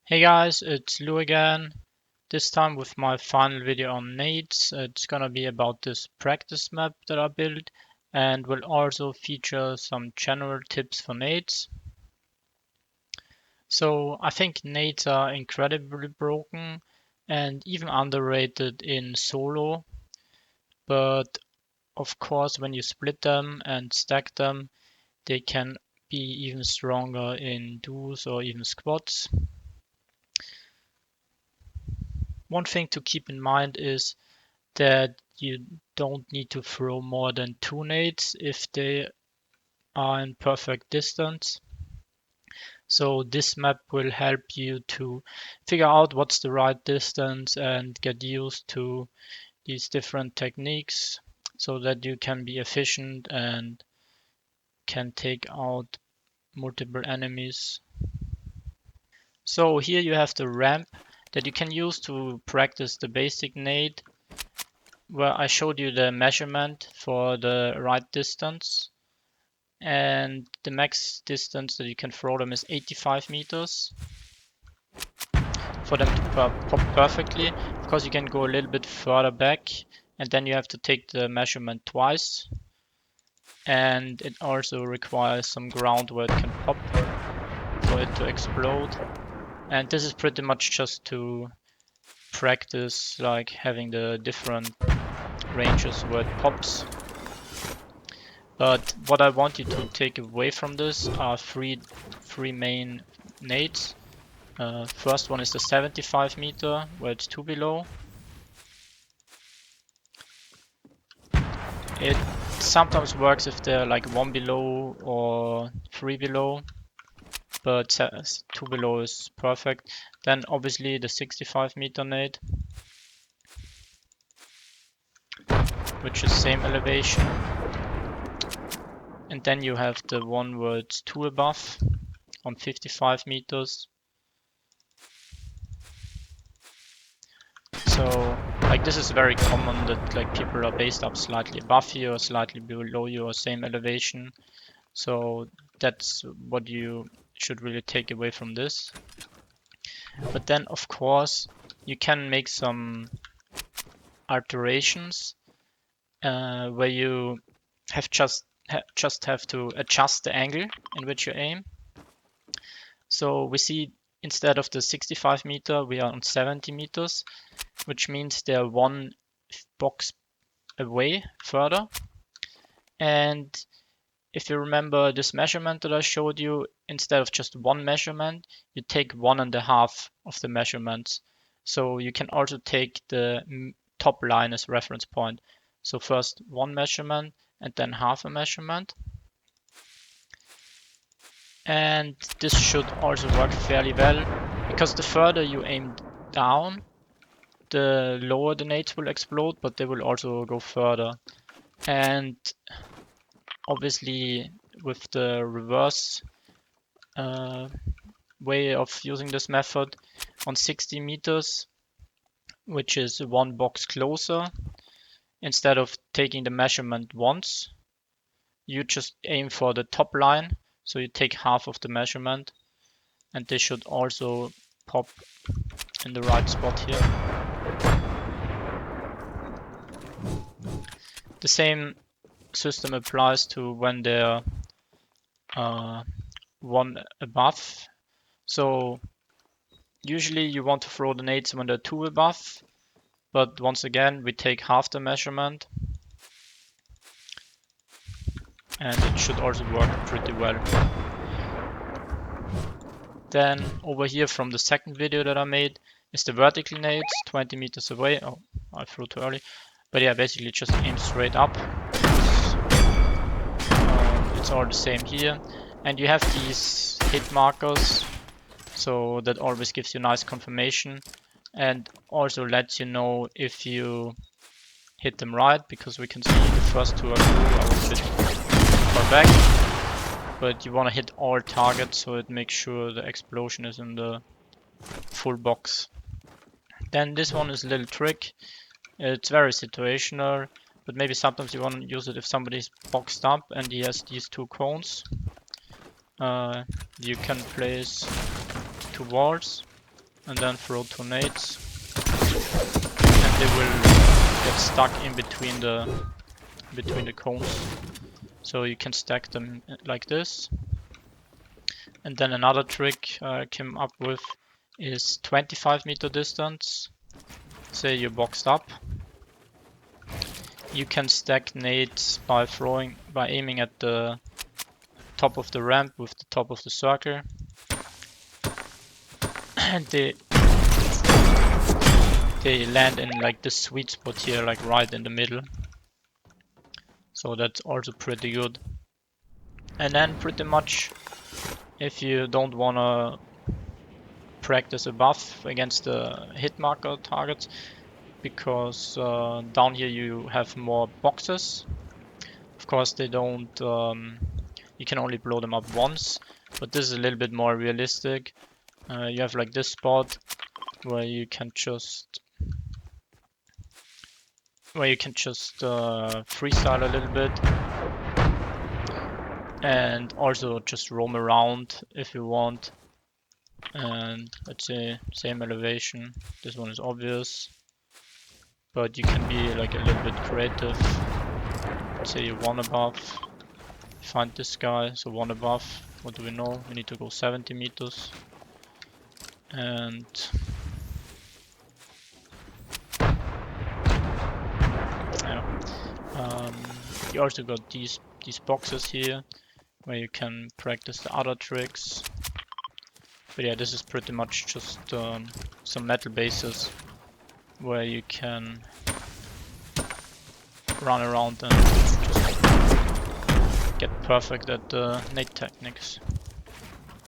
Hey guys, it's Lou again. This time with my final video on nades. It's gonna be about this practice map that I built and will also feature some general tips for nades. So I think nades are incredibly broken and even underrated in solo, but of course when you split them and stack them, they can be even stronger in duos or even squads. One thing to keep in mind is that you don't need to throw more than two nades if they are in perfect distance. So this map will help you to figure out what's the right distance and get used to these different techniques so that you can be efficient and can take out multiple enemies. So here you have the ramp that you can use to practice the basic nade, where I showed you the measurement for the right distance, and the max distance that you can throw them is 85 meters for them to pop perfectly. Of course, you can go a little bit further back, and then you have to take the measurement twice, and it also requires some ground where it can pop for it to explode. And this is pretty much just to practice like having the different ranges where it pops. But what I want you to take away from this are three main nades. First one is the 75 meter, where it's 2 below. It sometimes works if they're like 1 below or 3 below, but 2 below is perfect. Then obviously the 65 meter nade, which is same elevation. And then you have the one where it's 2 above on 55 meters. So like this is very common that like people are based up slightly above you or slightly below you or same elevation. So that's what you should really take away from this. But then of course you can make some alterations where you have just have to adjust the angle in which you aim. So we see instead of the 65 meter we are on 70 meters, which means they're one box away further. And if you remember this measurement that I showed you, instead of just one measurement, you take 1.5 of the measurements. So you can also take the top line as reference point. So first one measurement and then half a measurement. And this should also work fairly well, because the further you aim down, the lower the nades will explode, but they will also go further. And obviously with the reverse way of using this method, on 60 meters, which is one box closer, instead of taking the measurement once, you just aim for the top line, so you take half of the measurement, and this should also pop in the right spot here. The same system applies to when they're one above. So usually you want to throw the nades when they're 2 above, but once again we take half the measurement, and it should also work pretty well. Then over here from the second video that I made is the vertical nades 20 meters away. Oh, I threw too early. But yeah, basically just aim straight up. It's all the same here. And you have these hit markers, so that always gives you nice confirmation and also lets you know if you hit them right, because we can see the first two are through. I was a bit far back, but you want to hit all targets so it makes sure the explosion is in the full box. Then this one is a little trick. It's very situational, but maybe sometimes you want to use it if somebody's boxed up and he has these two cones. You can place two walls, and then throw 2 nades, and they will get stuck in between the cones. So you can stack them like this. And then another trick I came up with is 25-meter distance. Say you're boxed up. You can stack nades by aiming at the top of the ramp with the top of the circle. And they land in like the sweet spot here, like right in the middle. So that's also pretty good. And then pretty much, if you don't wanna practice a buff against the hit marker targets, because down here you have more boxes. Of course they don't, you can only blow them up once, but this is a little bit more realistic. You have like this spot where you can just freestyle a little bit, and also just roam around if you want. And let's say same elevation. This one is obvious, but you can be like a little bit creative. Let's say you one above, find this guy. So one above, what do we know? We need to go 70 meters. And yeah, you also got these boxes here where you can practice the other tricks. But yeah, this is pretty much just some metal bases where you can run around and just get perfect at the nade techniques.